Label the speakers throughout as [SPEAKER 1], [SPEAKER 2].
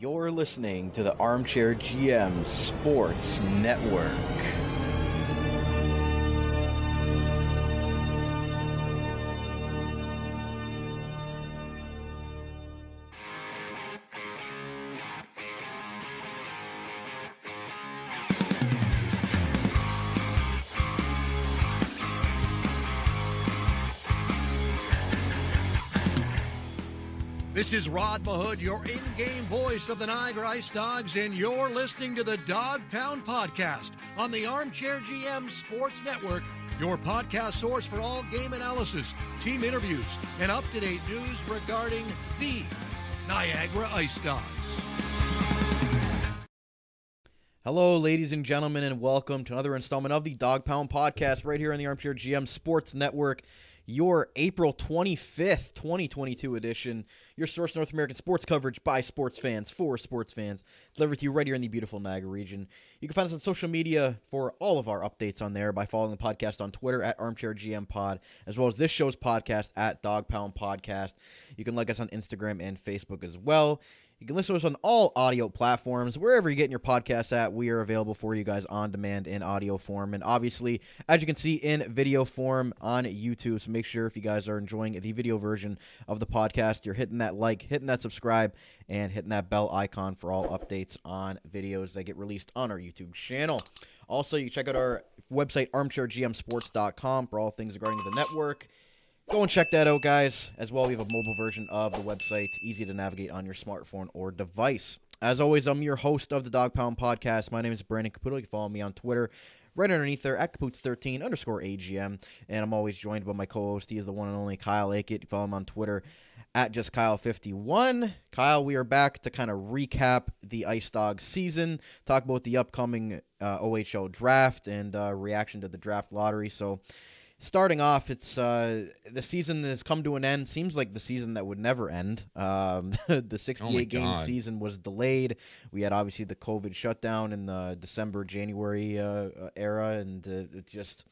[SPEAKER 1] You're listening to the Armchair GM Sports Network.
[SPEAKER 2] This is Rod Mahood, your in-game voice of the Niagara IceDogs, and you're listening to the Dog Pound Podcast on the Armchair GM Sports Network, your podcast source for all game analysis, team interviews, and up-to-date news regarding the Niagara IceDogs.
[SPEAKER 1] Hello, ladies and gentlemen, and welcome to another installment of the Dog Pound Podcast right here on the Armchair GM Sports Network, your April 25th, 2022 edition, your source North American sports coverage by sports fans for sports fans, delivered to you right here in the beautiful Niagara region. You can find us on social media for all of our updates on there by following the podcast on Twitter at Armchair GM Pod, as well as this show's podcast at Dog Pound Podcast. You can like us on Instagram and Facebook as well. You can listen to us on all audio platforms. Wherever you're getting your podcasts at, we are available for you guys on demand in audio form. And obviously, as you can see, in video form on YouTube. So make sure if you guys are enjoying the video version of the podcast, you're hitting that like, hitting that subscribe, and hitting that bell icon for all updates on videos that get released on our YouTube channel. Also, you can check out our website, armchairgmsports.com, for all things regarding the network. Go and check that out, guys. As well, we have a mobile version of the website, easy to navigate on your smartphone or device. As always, I'm your host of the Dog Pound Podcast. My name is Brandon Caputo. You can follow me on Twitter right underneath there at Caputs13_AGM. And I'm always joined by my co-host. He is the one and only Kyle Aikett. You can follow him on Twitter at JustKyle51. Kyle, we are back to kind of recap the IceDogs season, talk about the upcoming OHL draft and reaction to the draft lottery. So, starting off, it's the season has come to an end. Seems like the season that would never end. The 68-game season was delayed. We had obviously the COVID shutdown in the December-January era, and it just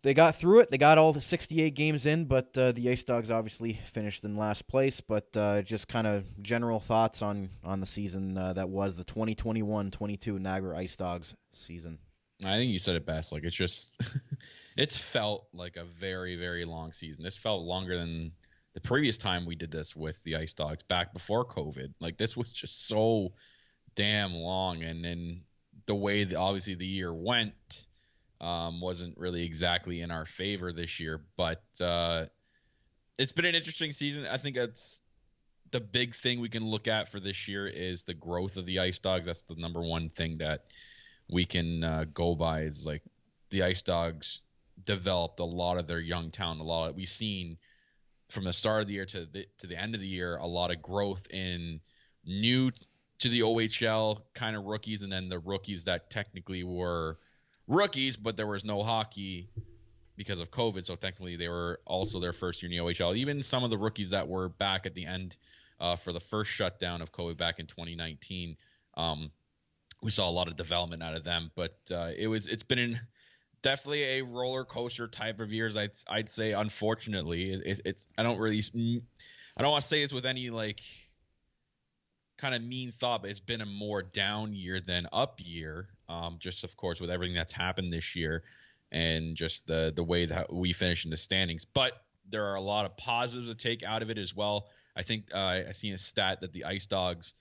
[SPEAKER 1] they got through it. They got all the 68 games in, but the IceDogs obviously finished in last place. But just kind of general thoughts on the season that was the 2021-22 Niagara IceDogs season.
[SPEAKER 3] I think you said it best. Like, it's just, it's felt like a very, very long season. This felt longer than the previous time we did this with the IceDogs back before COVID. Like, this was just so damn long. And then the way that obviously the year went wasn't really exactly in our favor this year. But it's been an interesting season. I think that's the big thing we can look at for this year is the growth of the IceDogs. That's the number one thing that we can go by, is like the IceDogs developed a lot of their young talent. We've seen from the start of the year to the end of the year a lot of growth in new to the OHL kind of rookies, and then the rookies that technically were rookies, but there was no hockey because of COVID, so technically they were also their first year in the OHL. Even some of the rookies that were back at the end for the first shutdown of COVID back in 2019. We saw a lot of development out of them, but it's been definitely a roller coaster type of years. I'd say, unfortunately, I don't want to say this with any like kind of mean thought, but it's been a more down year than up year. Just of course with everything that's happened this year and just the way that we finish in the standings. But there are a lot of positives to take out of it as well. I think I seen a stat that the IceDogs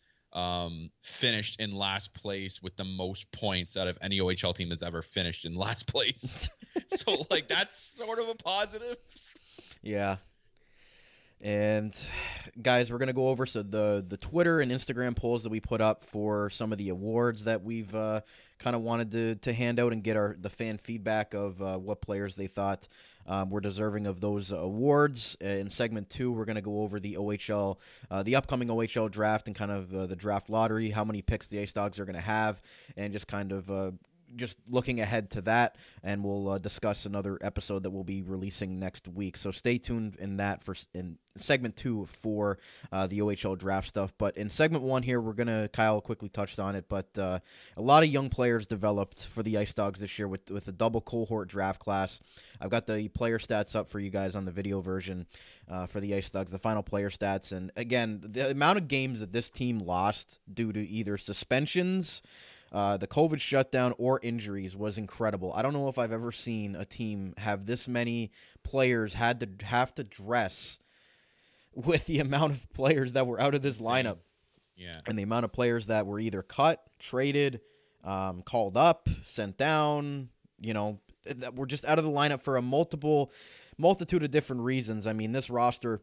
[SPEAKER 3] finished in last place with the most points out of any OHL team that's ever finished in last place. So, like, that's sort of a positive.
[SPEAKER 1] Yeah. And, guys, we're going to go over the Twitter and Instagram polls that we put up for some of the awards that we've kind of wanted to hand out and get the fan feedback of what players they thought were deserving of those awards. In segment 2, we're going to go over the OHL, the upcoming OHL draft and kind of the draft lottery, how many picks the IceDogs are going to have, and just kind of just looking ahead to that, and we'll discuss another episode that we'll be releasing next week. So stay tuned in segment 2 for the OHL draft stuff. But in segment 1 here, Kyle quickly touched on it, but a lot of young players developed for the IceDogs this year with a double cohort draft class. I've got the player stats up for you guys on the video version for the IceDogs, the final player stats. And again, the amount of games that this team lost due to either suspensions, the COVID shutdown, or injuries was incredible. I don't know if I've ever seen a team have this many players have to dress with the amount of players that were out of this lineup.
[SPEAKER 3] Yeah. And
[SPEAKER 1] the amount of players that were either cut, traded, called up, sent down, that were just out of the lineup for a multitude of different reasons. I mean, this roster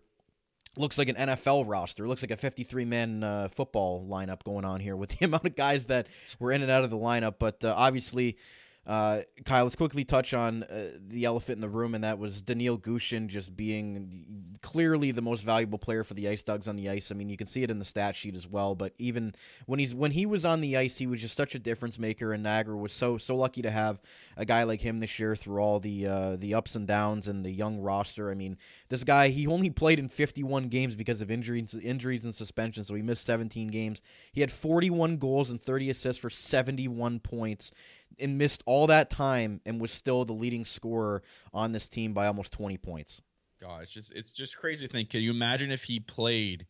[SPEAKER 1] looks like an NFL roster. It looks like a 53-man football lineup going on here with the amount of guys that were in and out of the lineup. But obviously, Kyle, let's quickly touch on the elephant in the room, and that was Daniil Gushin just being clearly the most valuable player for the IceDogs on the ice. I mean, you can see it in the stat sheet as well. But even when he was on the ice, he was just such a difference maker, and Niagara was so lucky to have a guy like him this year through all the ups and downs and the young roster. I mean, this guy, he only played in 51 games because of injuries and suspension, so he missed 17 games. He had 41 goals and 30 assists for 71 points. And missed all that time and was still the leading scorer on this team by almost 20 points.
[SPEAKER 3] God, it's just crazy to think. Can you imagine if he played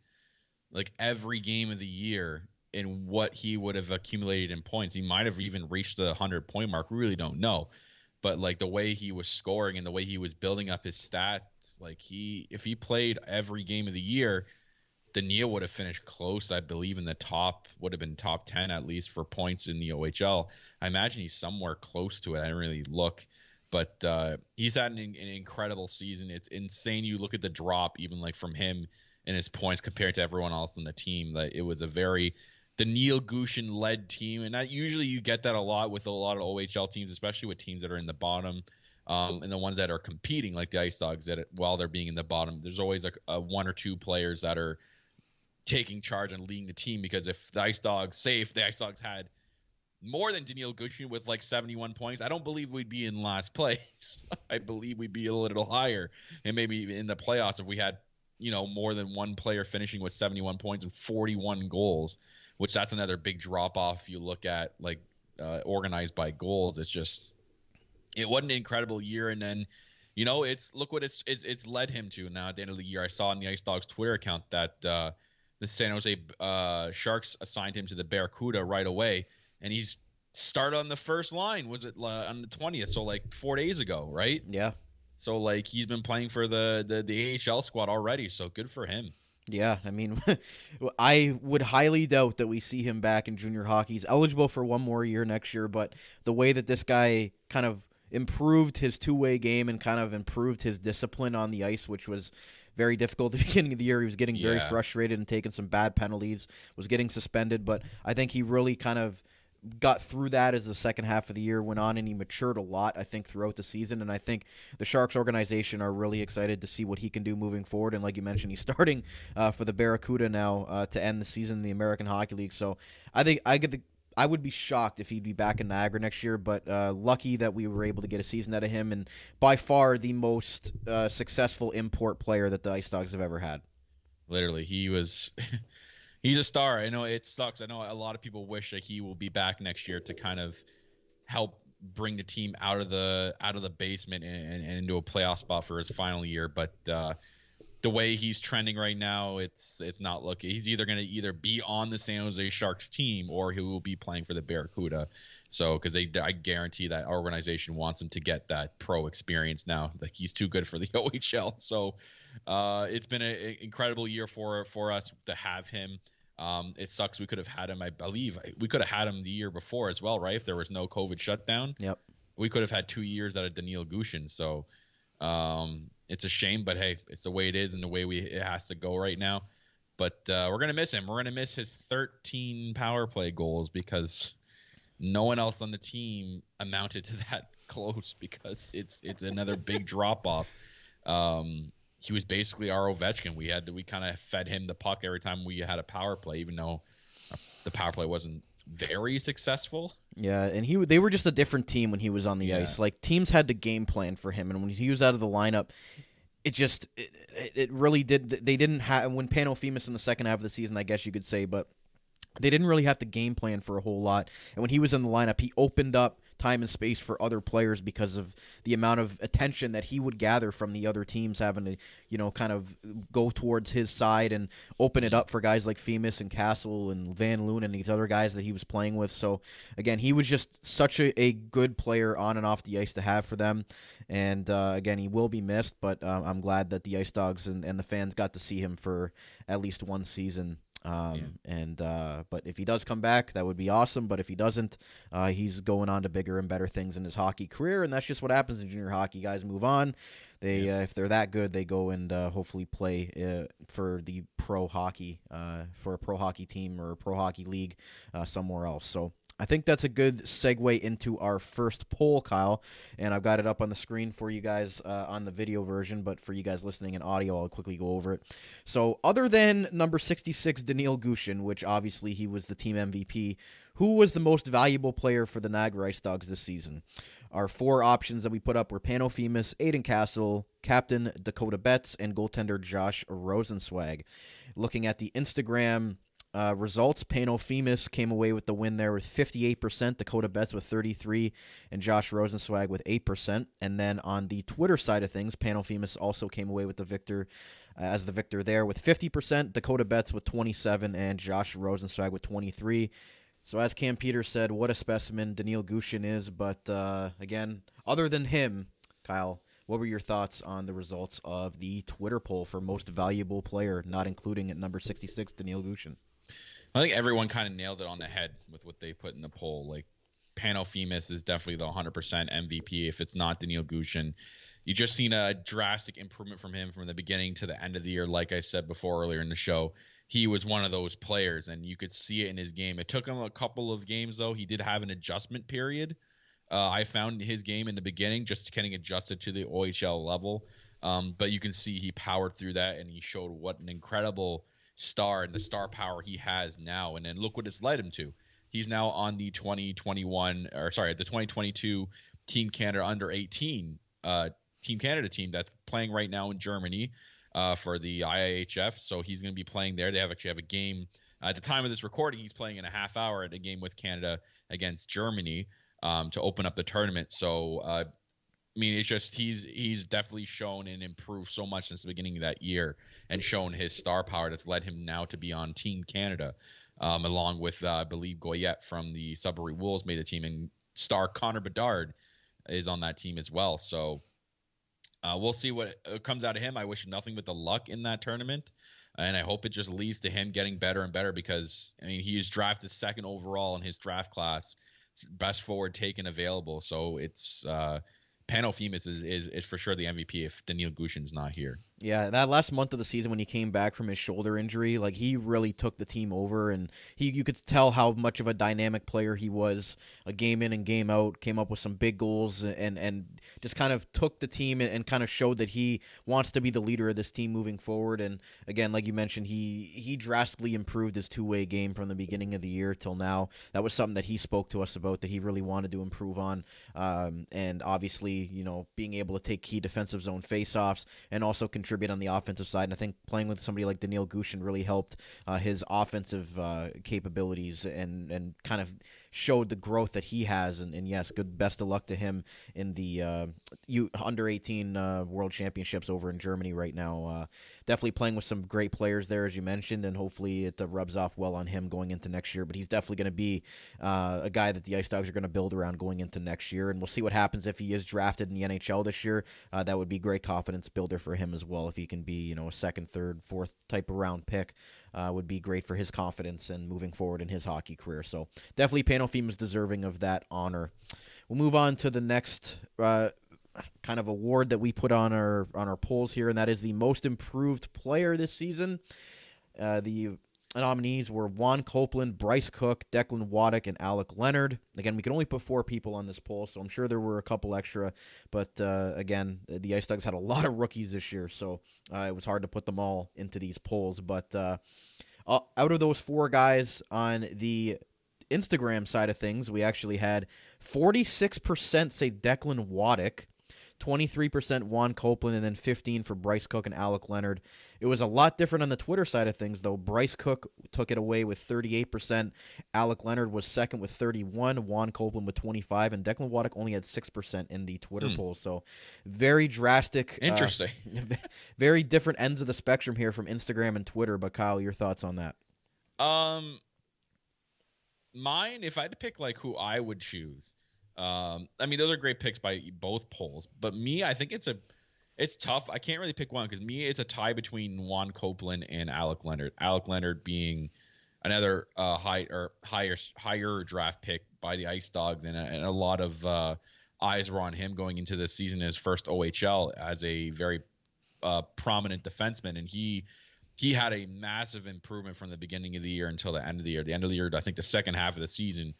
[SPEAKER 3] like every game of the year and what he would have accumulated in points? He might have even reached the 100-point mark. We really don't know. But like the way he was scoring and the way he was building up his stats, like if he played every game of the year, Daniil would have finished close, I believe, in the would have been top 10 at least for points in the OHL. I imagine he's somewhere close to it. I didn't really look, but he's had an incredible season. It's insane. You look at the drop, even like from him and his points compared to everyone else on the team. Like it was a very Daniil Gushin led team, and that usually you get that a lot with a lot of OHL teams, especially with teams that are in the bottom. And the ones that are competing, like the IceDogs, while they're being in the bottom, there's always like one or two players that are taking charge and leading the team, because if the IceDogs had more than Daniil Gushin with like 71 points, I don't believe we'd be in last place. I believe we'd be a little higher, and maybe in the playoffs if we had more than one player finishing with 71 points and 41 goals, which that's another big drop off. If you look at like organized by goals, it wasn't an incredible year. And then look what it's led him to now at the end of the year. I saw on the IceDogs Twitter account that the San Jose Sharks assigned him to the Barracuda right away, and he's started on the first line. Was it on the 20th? So like 4 days ago, right?
[SPEAKER 1] Yeah.
[SPEAKER 3] So like he's been playing for the AHL squad already. So good for him.
[SPEAKER 1] Yeah, I mean, I would highly doubt that we see him back in junior hockey. He's eligible for one more year next year, but the way that this guy kind of improved his two-way game and kind of improved his discipline on the ice, which was very difficult at the beginning of the year. He was getting very frustrated and taking some bad penalties, was getting suspended, but I think he really kind of got through that as the second half of the year went on, and he matured a lot, I think, throughout the season. And I think the Sharks organization are really excited to see what he can do moving forward. And like you mentioned, he's starting for the Barracuda now to end the season in the American Hockey League. So I think I would be shocked if he'd be back in Niagara next year, but lucky that we were able to get a season out of him, and by far the most successful import player that the IceDogs have ever had.
[SPEAKER 3] Literally, he's a star. I know it sucks. I know a lot of people wish that he will be back next year to kind of help bring the team out of the basement and into a playoff spot for his final year, but the way he's trending right now, it's not looking. He's either going to be on the San Jose Sharks team or he will be playing for the Barracuda. So, because I guarantee that organization wants him to get that pro experience now. Like he's too good for the OHL. So, it's been an incredible year for us to have him. It sucks. We could have had him. I believe we could have had him the year before as well, right? If there was no COVID shutdown. Yep. We could have had 2 years out of Daniil Gushin. So. It's a shame, but hey, it's the way it is and the way it has to go right now. But we're going to miss him. We're going to miss his 13 power play goals because no one else on the team amounted to that close, because it's another big drop off. He was basically our Ovechkin. We kind of fed him the puck every time we had a power play, even though the power play wasn't very successful.
[SPEAKER 1] Yeah, and they were just a different team when he was on the ice. Like, teams had the game plan for him, and when he was out of the lineup, it really did. They didn't have, when Pano Femus in the second half of the season, I guess you could say, but they didn't really have to game plan for a whole lot. And when he was in the lineup, he opened up time and space for other players because of the amount of attention that he would gather from the other teams having to, kind of go towards his side and open it up for guys like Femus and Castle and Van Loon and these other guys that he was playing with. So, again, he was just such a good player on and off the ice to have for them. And, again, he will be missed, but I'm glad that the Ice Dogs and the fans got to see him for at least one season. But if he does come back, that would be awesome. But if he doesn't, he's going on to bigger and better things in his hockey career, and that's just what happens in junior hockey. Guys move on. They if they're that good, they go and hopefully play for the pro hockey, for a pro hockey team or a pro hockey league somewhere else. So I think that's a good segue into our first poll, Kyle, and I've got it up on the screen for you guys on the video version, but for you guys listening in audio, I'll quickly go over it. So other than number 66, Daniil Gushin, which obviously he was the team MVP, who was the most valuable player for the Niagara Ice Dogs this season? Our four options that we put up were Pano Femus, Aiden Castle, Captain Dakota Betts, and goaltender Josh Rosenzweig. Looking at the Instagram results, Pano Femus came away with the win there with 58%, Dakota Betts with 33%, and Josh Rosenzweig with 8%. And then on the Twitter side of things, Pano Femus also came away with the victor there with 50%, Dakota Betts with 27%, and Josh Rosenzweig with 23%. So as Cam Peters said, what a specimen Daniil Gushin is. But again, other than him, Kyle, what were your thoughts on the results of the Twitter poll for most valuable player, not including at number 66, Daniil Gushin?
[SPEAKER 3] I think everyone kind of nailed it on the head with what they put in the poll. Like, Pano Femus is definitely the 100% MVP. If it's not Daniil Gushin, you just seen a drastic improvement from him from the beginning to the end of the year. Like I said before earlier in the show, he was one of those players, and you could see it in his game. It took him a couple of games, though. He did have an adjustment period. I found his game in the beginning just getting adjusted to the OHL level. But you can see he powered through that, and he showed what an incredible star and the star power he has now. And then look what it's led him to. He's now on the 2022 Team Canada under 18 Team Canada team that's playing right now in Germany for the IIHF. So he's going to be playing there. They actually have a game at the time of this recording. He's playing in a half hour at a game with Canada against Germany to open up the tournament. So I mean, it's just he's definitely shown and improved so much since the beginning of that year, and shown his star power that's led him now to be on Team Canada, along with I believe Goyette from the Sudbury Wolves made the team, and star Connor Bedard is on that team as well. So we'll see what comes out of him. I wish nothing but the luck in that tournament, and I hope it just leads to him getting better and better, because I mean, he is drafted second overall in his draft class, best forward taken available. So it's Pano Femus is for sure the MVP if Daniil Gushin's not here.
[SPEAKER 1] Yeah, that last month of the season when he came back from his shoulder injury, like, he really took the team over, and you could tell how much of a dynamic player he was, a game in and game out, came up with some big goals, and just kind of took the team and kind of showed that he wants to be the leader of this team moving forward. And again, like you mentioned, he drastically improved his two-way game from the beginning of the year till now. That was something that he spoke to us about that he really wanted to improve on, and obviously, being able to take key defensive zone faceoffs and also contribute on the offensive side. And I think playing with somebody like Daniil Gushin really helped his offensive capabilities and kind of showed the growth that he has. And yes, best of luck to him in the under 18 World Championships over in Germany right now. Definitely playing with some great players there, as you mentioned, and hopefully it rubs off well on him going into next year. But he's definitely going to be a guy that the Ice Dogs are going to build around going into next year, and we'll see what happens if he is drafted in the NHL this year. That would be great confidence builder for him as well. If he can be, a second, third, fourth type of round pick, would be great for his confidence and moving forward in his hockey career. So definitely Pano Femus deserving of that honor. We'll move on to the next kind of award that we put on our polls here, and that is the most improved player this season. The nominees were Juan Copeland, Bryce Cook, Declan Waddick, and Alec Leonard. Again, we can only put 4 people on this poll, so I'm sure there were a couple extra. But again, the Ice Dogs had a lot of rookies this year, so it was hard to put them all into these polls. But out of those 4 guys on the Instagram side of things, we actually had 46% say Declan Waddick, 23% Juan Copeland, and then 15% for Bryce Cook and Alec Leonard. It was a lot different on the Twitter side of things, though. Bryce Cook took it away with 38%. Alec Leonard was second with 31%. Juan Copeland with 25%. And Declan Waddick only had 6% in the Twitter poll. So very drastic.
[SPEAKER 3] Interesting.
[SPEAKER 1] Very different ends of the spectrum here from Instagram and Twitter. But, Kyle, your thoughts on that?
[SPEAKER 3] Mine, if I had to pick like who I would choose, I mean, those are great picks by both polls. But me, I think it's tough. I can't really pick one because me, it's a tie between Juan Copeland and Alec Leonard. Alec Leonard being another higher draft pick by the IceDogs, and a lot of eyes were on him going into this season, his first OHL as a very prominent defenseman, and he had a massive improvement from the beginning of the year until the end of the year. The end of the year, I think the second half of the season,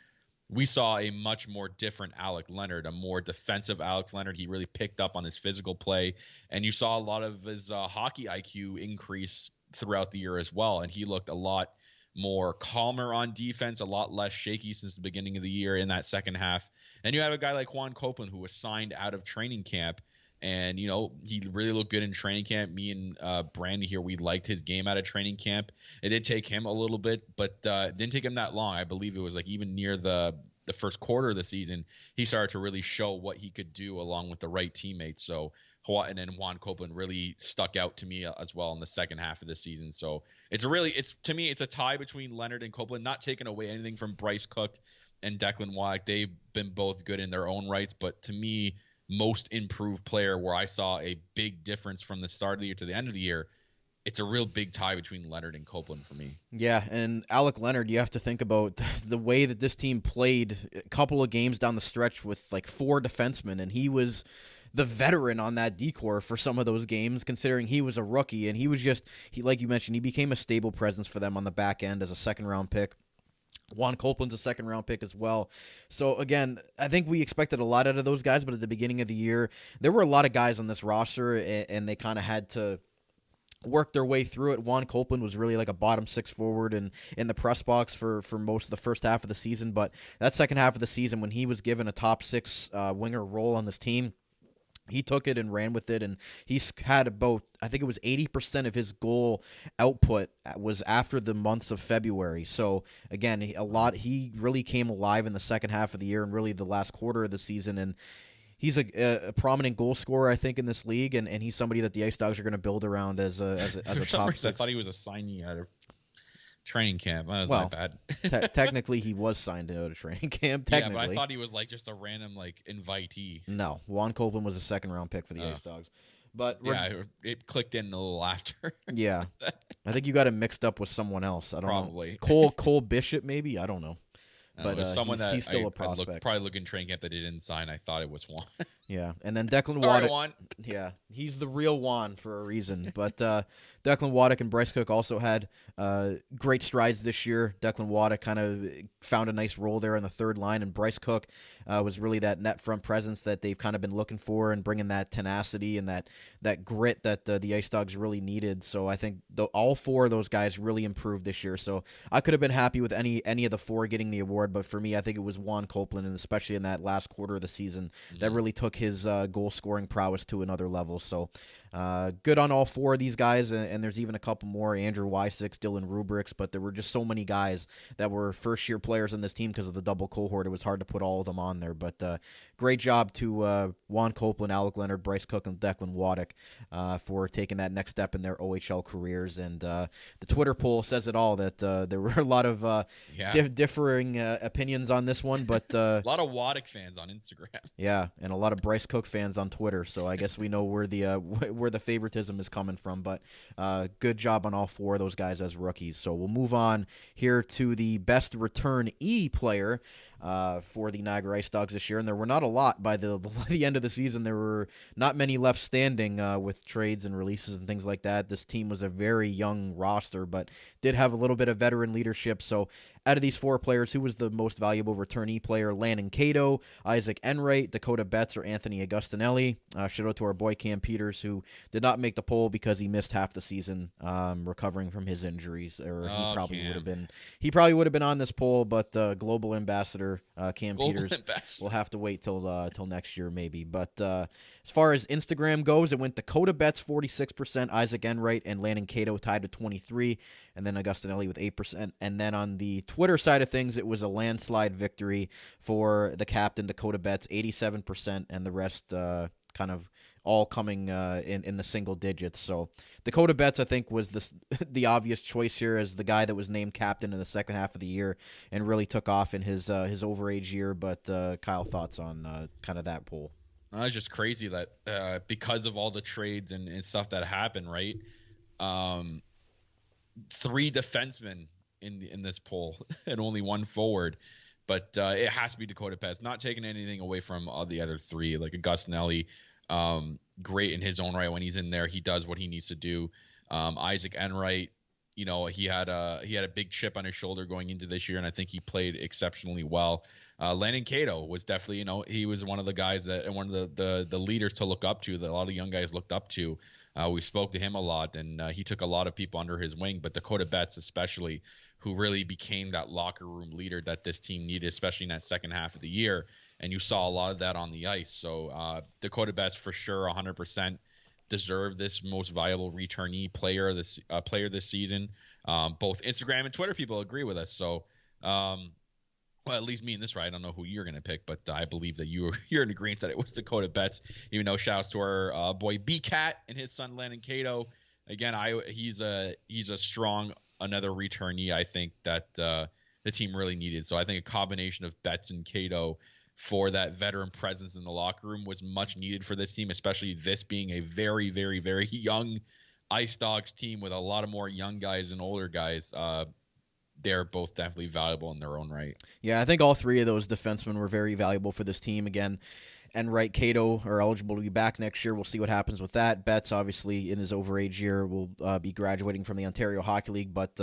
[SPEAKER 3] we saw a much more different Alec Leonard, a more defensive Alex Leonard. He really picked up on his physical play, and you saw a lot of his hockey IQ increase throughout the year as well, and he looked a lot more calmer on defense, a lot less shaky since the beginning of the year in that second half. And you have a guy like Juan Copeland who was signed out of training camp, and, you know, he really looked good in training camp. Me and Brandy here, we liked his game out of training camp. It did take him a little bit, but it didn't take him that long. I believe it was like even near the first quarter of the season, he started to really show what he could do along with the right teammates. So, and then Juan Copeland really stuck out to me as well in the second half of the season. So to me, it's a tie between Leonard and Copeland, not taking away anything from Bryce Cook and Declan Waddick. They've been both good in their own rights, but to me, most improved player where I saw a big difference from the start of the year to the end of the year, it's a real big tie between Leonard and Copeland for me.
[SPEAKER 1] Yeah, and Alec Leonard, you have to think about the way that this team played a couple of games down the stretch with like 4 defensemen, and he was the veteran on that decor for some of those games, considering he was a rookie, and he was like you mentioned, he became a stable presence for them on the back end as a second-round pick. Juan Copeland's a second-round pick as well. So, again, I think we expected a lot out of those guys, but at the beginning of the year, there were a lot of guys on this roster, and they kind of had to work their way through it. Juan Copeland was really like a bottom 6 forward in the press box for most of the first half of the season, but that second half of the season when he was given a top 6 winger role on this team, he took it and ran with it, and he's had about, I think it was 80% of his goal output was after the months of February. So, again, he really came alive in the second half of the year and really the last quarter of the season, and he's a prominent goal scorer, I think, in this league, and he's somebody that the IceDogs are going to build around as a top 6.
[SPEAKER 3] I thought he was a signee out of training camp. That was my bad.
[SPEAKER 1] Technically, he was signed out of training camp.
[SPEAKER 3] Yeah, but I thought he was like just a random like invitee.
[SPEAKER 1] No, Juan Copeland was a second-round pick for the IceDogs. But
[SPEAKER 3] yeah, it clicked in a little after.
[SPEAKER 1] Yeah, I think you got him mixed up with someone else. I don't
[SPEAKER 3] Probably.
[SPEAKER 1] know. Cole Bishop, maybe. I don't know.
[SPEAKER 3] But someone
[SPEAKER 1] he's still a prospect.
[SPEAKER 3] Probably look in training camp that he didn't sign. I thought it was Juan.
[SPEAKER 1] Yeah, and then Declan
[SPEAKER 3] Sorry,
[SPEAKER 1] Waddick.
[SPEAKER 3] Juan.
[SPEAKER 1] Yeah, he's the real Juan for a reason. But Declan Waddick and Bryce Cook also had great strides this year. Declan Waddick kind of found a nice role there on the third line, and Bryce Cook was really that net front presence that they've kind of been looking for and bringing that tenacity and that grit that the IceDogs really needed. So I think all 4 of those guys really improved this year. So I could have been happy with any of the 4 getting the award, but for me, I think it was Juan Copeland, and especially in that last quarter of the season, that really took his goal-scoring prowess to another level. So good on all 4 of these guys, and there's even a couple more, Andrew Wysick, Dylan Rubrics, but there were just so many guys that were first-year players in this team because of the double cohort. It was hard to put all of them on there, but great job to Juan Copeland, Alec Leonard, Bryce Cook, and Declan Waddick for taking that next step in their OHL careers. And the Twitter poll says it all, that there were a lot of differing opinions on this one, but
[SPEAKER 3] a lot of Waddick fans on Instagram.
[SPEAKER 1] Yeah, and a lot of Bryce Cook fans on Twitter, so I guess we know where the favoritism is coming from, but good job on all 4 of those guys as rookies. So we'll move on here to the best returnee player. for the Niagara IceDogs this year, and there were not a lot by the end of the season. There were not many left standing with trades and releases and things like that. This team was a very young roster, but did have a little bit of veteran leadership. So out of these 4 players, who was the most valuable returnee player? Landon Cato, Isaac Enright, Dakota Betts, or Anthony Agostinelli? Shout out to our boy Cam Peters, who did not make the poll because he missed half the season recovering from his injuries, or he probably would have been on this poll, but global ambassador Cam Peters will have to wait till next year maybe. But as far as Instagram goes, it went Dakota Betts 46%, Isaac Enright and Landon Cato tied with 23%, and then Agostinelli with 8%. And then on the Twitter side of things, it was a landslide victory for the captain, Dakota Betts, 87%, and the rest kind of all coming in the single digits. So Dakota Betts, I think, was the obvious choice here as the guy that was named captain in the second half of the year and really took off in his overage year. But Kyle, thoughts on kind of that poll?
[SPEAKER 3] It's just crazy that because of all the trades and stuff that happened, right? 3 defensemen in this poll and only 1 forward. But it has to be Dakota Betts. Not taking anything away from the other 3, like Agostinelli, great in his own right. When he's in there, he does what he needs to do. Isaac Enright, he had a big chip on his shoulder going into this year, and I think he played exceptionally well. Landon Cato was definitely, he was one of the guys and one of the leaders to look up to, that a lot of young guys looked up to. We spoke to him a lot, and he took a lot of people under his wing, but Dakota Betts especially, who really became that locker room leader that this team needed, especially in that second half of the year. And you saw a lot of that on the ice. So Dakota Betts for sure 100% deserved this most valuable returnee player this season. Both Instagram and Twitter people agree with us. So, well, at least me and this, right? I don't know who you're going to pick, but I believe that you're in agreement that it was Dakota Betts. Even though shouts to our boy B-Cat and his son Landon Cato. Again, he's a strong another returnee. I think that the team really needed. So I think a combination of Betts and Cato for that veteran presence in the locker room was much needed for this team, especially this being a very, very, very young IceDogs team with a lot of more young guys and older guys. They're both definitely valuable in their own right.
[SPEAKER 1] Yeah, I think all 3 of those defensemen were very valuable for this team. Again, Enright, Cato are eligible to be back next year. We'll see what happens with that. Betts, obviously, in his overage year, will be graduating from the Ontario Hockey League, but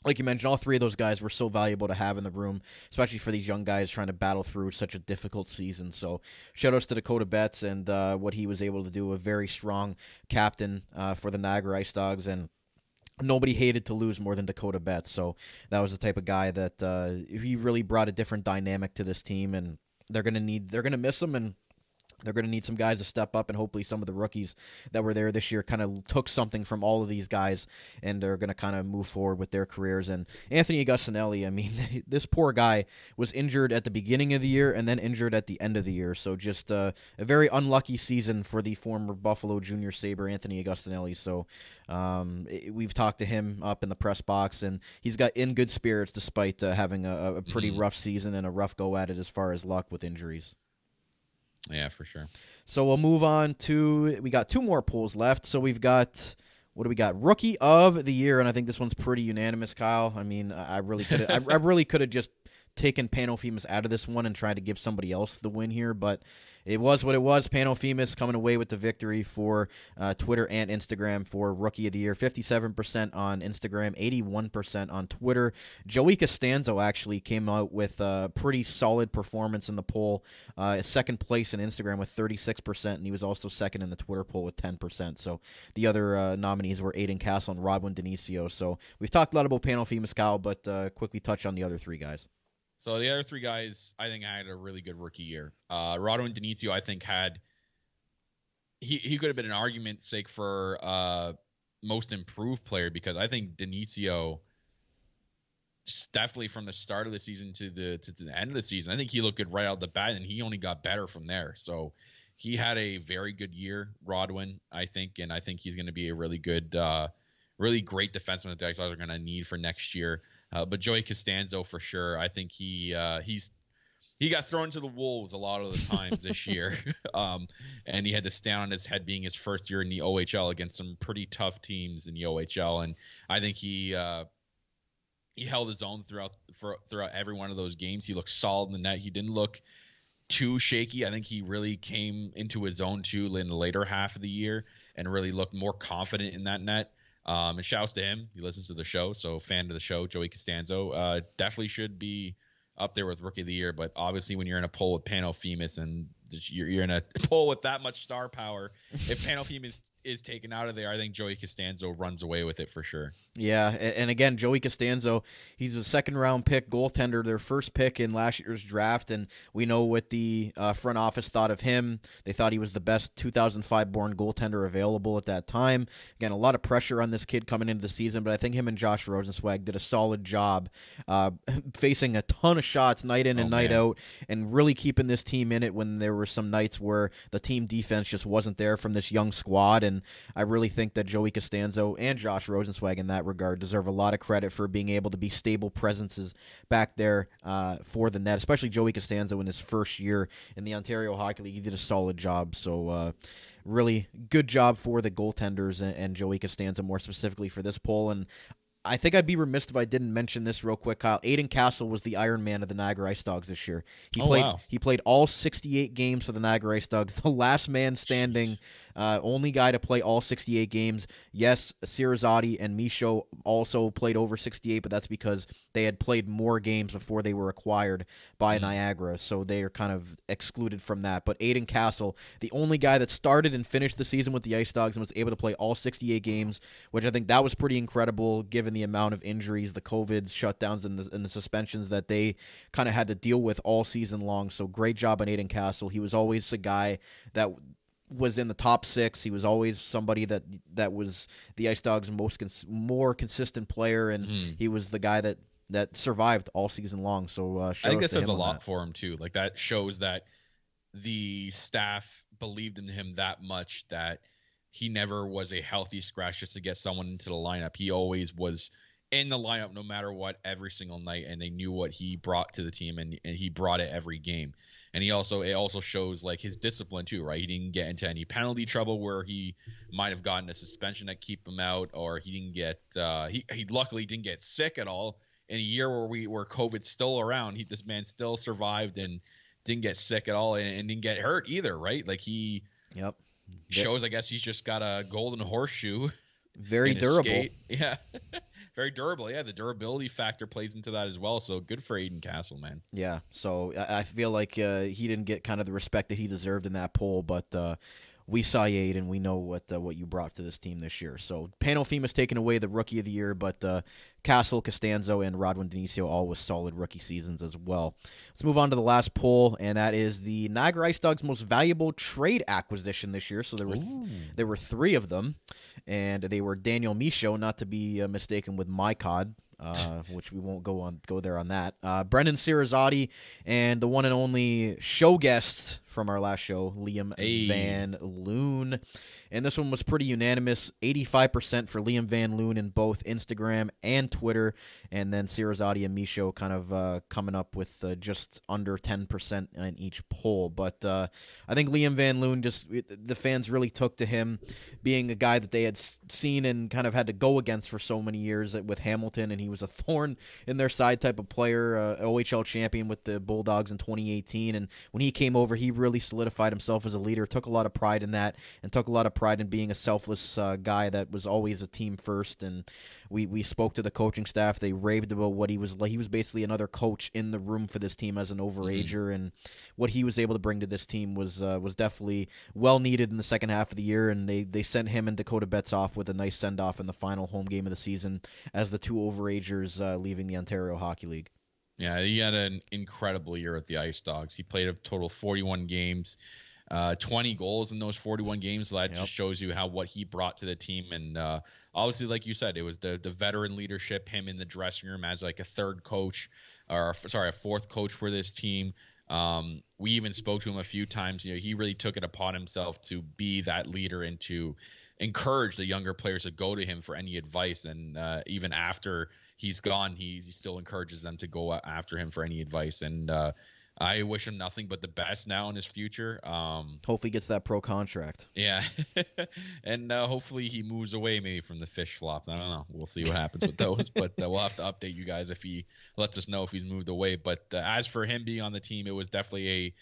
[SPEAKER 1] like you mentioned, all 3 of those guys were so valuable to have in the room, especially for these young guys trying to battle through such a difficult season. So shout-outs to Dakota Betts and what he was able to do, a very strong captain for the Niagara IceDogs, and nobody hated to lose more than Dakota Betts. So that was the type of guy that he really brought a different dynamic to this team, and they're gonna miss him, and they're going to need some guys to step up, and hopefully some of the rookies that were there this year kind of took something from all of these guys, and they're going to kind of move forward with their careers. And Anthony Agostinelli, I mean, this poor guy was injured at the beginning of the year and then injured at the end of the year. So just a very unlucky season for the former Buffalo Junior Sabre, Anthony Agostinelli. So we've talked to him up in the press box, and he's got in good spirits despite having a pretty rough season and a rough go at it as far as luck with injuries.
[SPEAKER 3] Yeah, for sure.
[SPEAKER 1] So we'll move on to, we got 2 more polls left. So we've got, what do we got? Rookie of the year, and I think this one's pretty unanimous, Kyle. I mean, I really could have just taken Panofemus out of this one and tried to give somebody else the win here, but it was what it was. Panofemus coming away with the victory for Twitter and Instagram for Rookie of the Year. 57% on Instagram, 81% on Twitter. Joey Costanzo actually came out with a pretty solid performance in the poll. Second place in Instagram with 36%, and he was also second in the Twitter poll with 10%. So the other nominees were Aiden Castle and Rodwin Denisio. So we've talked a lot about Panofemus, Kyle, but quickly touch on the other 3 guys.
[SPEAKER 3] So the other 3 guys, I think, had a really good rookie year. Rodwin Denisio, I think, he could have been an argument's sake for most improved player, because I think Denisio, just definitely from the start of the season to the end of the season, I think he looked good right out the bat, and he only got better from there. So he had a very good year, Rodwin, I think, and I think he's going to be a really good, really great defenseman that the IceDogs are going to need for next year. But Joey Costanzo, for sure, I think he got thrown to the wolves a lot of the times this year, and he had to stand on his head being his first year in the OHL against some pretty tough teams in the OHL, and I think he he held his own throughout every one of those games. He looked solid in the net. He didn't look too shaky. I think he really came into his own too in the later half of the year and really looked more confident in that net. And shouts to him. He listens to the show, so fan of the show, Joey Costanzo. Definitely should be up there with Rookie of the Year, but obviously when you're in a poll with Panofemis and you're in a poll with that much star power, if Panofemis is taken out of there, I think Joey Costanzo runs away with it for sure.
[SPEAKER 1] Yeah, and again, Joey Costanzo, he's a second-round pick goaltender, their first pick in last year's draft, and we know what the front office thought of him. They thought he was the best 2005-born goaltender available at that time. Again, a lot of pressure on this kid coming into the season, but I think him and Josh Rosenzweig did a solid job facing a ton of shots night in and night out and really keeping this team in it when there were some nights where the team defense just wasn't there from this young squad, and I really think that Joey Costanzo and Josh Rosenzweig in that regard deserve a lot of credit for being able to be stable presences back there for the net, especially Joey Costanzo in his first year in the Ontario Hockey League. He did a solid job, so really good job for the goaltenders and Joey Costanzo more specifically for this poll. And I think I'd be remiss if I didn't mention this real quick, Kyle. Aiden Castle was the Iron Man of the Niagara IceDogs this year. He played all 68 games for the Niagara IceDogs, the last man standing, only guy to play all 68 games. Yes, Sirazati and Michaud also played over 68, but that's because they had played more games before they were acquired by Niagara, so they are kind of excluded from that. But Aiden Castle, the only guy that started and finished the season with the IceDogs and was able to play all 68 games, which I think that was pretty incredible given the amount of injuries, the COVID shutdowns, and the suspensions that they kind of had to deal with all season long. So great job on Aiden Castle. He was always a guy that was in the top six. He was always somebody that was the IceDogs' more consistent player, and he was the guy that survived all season long. So
[SPEAKER 3] I think that says a lot for him too. Like that shows that the staff believed in him that much that he never was a healthy scratch just to get someone into the lineup. He always was in the lineup no matter what every single night, and they knew what he brought to the team, and he brought it every game. And it also shows like his discipline too, right? He didn't get into any penalty trouble where he might have gotten a suspension that keep him out, or he didn't get he luckily didn't get sick at all in a year where COVID's still around. This man still survived and didn't get sick at all, and didn't get hurt either, right? Like he shows, I guess he's just got a golden horseshoe.
[SPEAKER 1] Very durable.
[SPEAKER 3] Yeah. Very durable. Yeah, the durability factor plays into that as well. So good for Aiden Castle, man.
[SPEAKER 1] Yeah, so I feel like he didn't get kind of the respect that he deserved in that poll, but we saw you, Aiden. We know what you brought to this team this year. So Panofemis taking away the Rookie of the Year, but Castle, Costanzo, and Rodwin Denisio all with solid rookie seasons as well. Let's move on to the last poll, and that is the Niagara IceDogs' most valuable trade acquisition this year. So there were three of them, and they were Daniel Michaud, not to be mistaken with Mycod, which we won't go there on that. Brendan Sirazati and the one and only show guest from our last show, Liam Van Loon. And this one was pretty unanimous, 85% for Liam Van Loon in both Instagram and Twitter, and then Sirazati and Michaud kind of coming up with just under 10% in each poll. But I think Liam Van Loon, the fans really took to him being a guy that they had seen and kind of had to go against for so many years with Hamilton, and he was a thorn in their side type of player, OHL champion with the Bulldogs in 2018. And when he came over, he really solidified himself as a leader, took a lot of pride in that, and took a lot of pride in being a selfless guy that was always a team first. And we spoke to the coaching staff. They raved about what he was like. He was basically another coach in the room for this team as an overager, and what he was able to bring to this team was definitely well needed in the second half of the year. And they sent him and Dakota Betts off with a nice send off in the final home game of the season as the two overagers leaving the Ontario Hockey League.
[SPEAKER 3] Yeah, he had an incredible year at the IceDogs. He played a total of 41 games, 20 goals in those 41 games. So that just shows you what he brought to the team. And obviously, like you said, it was the veteran leadership, him in the dressing room as like a fourth coach for this team. We even spoke to him a few times. He really took it upon himself to be that leader and to encourage the younger players to go to him for any advice. And even after he's gone, he still encourages them to go after him for any advice. And I wish him nothing but the best now in his future.
[SPEAKER 1] Hopefully he gets that pro contract.
[SPEAKER 3] Yeah, and hopefully he moves away maybe from the fish flops. I don't know. We'll see what happens with those, but we'll have to update you guys if he lets us know if he's moved away. But as for him being on the team, it was definitely a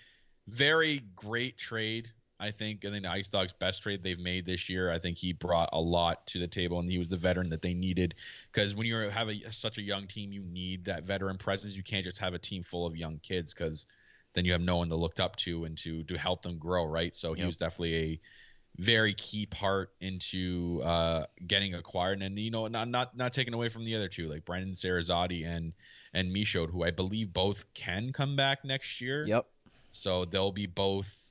[SPEAKER 3] very great trade. I think the IceDogs best trade they've made this year. I think he brought a lot to the table, and he was the veteran that they needed. Because when you have such a young team, you need that veteran presence. You can't just have a team full of young kids, because then you have no one to look up to and to help them grow, right? So he was definitely a very key part into getting acquired. And not taken away from the other two, like Brendan Sarazotti and Michaud, who I believe both can come back next year.
[SPEAKER 1] Yep.
[SPEAKER 3] So they'll be both.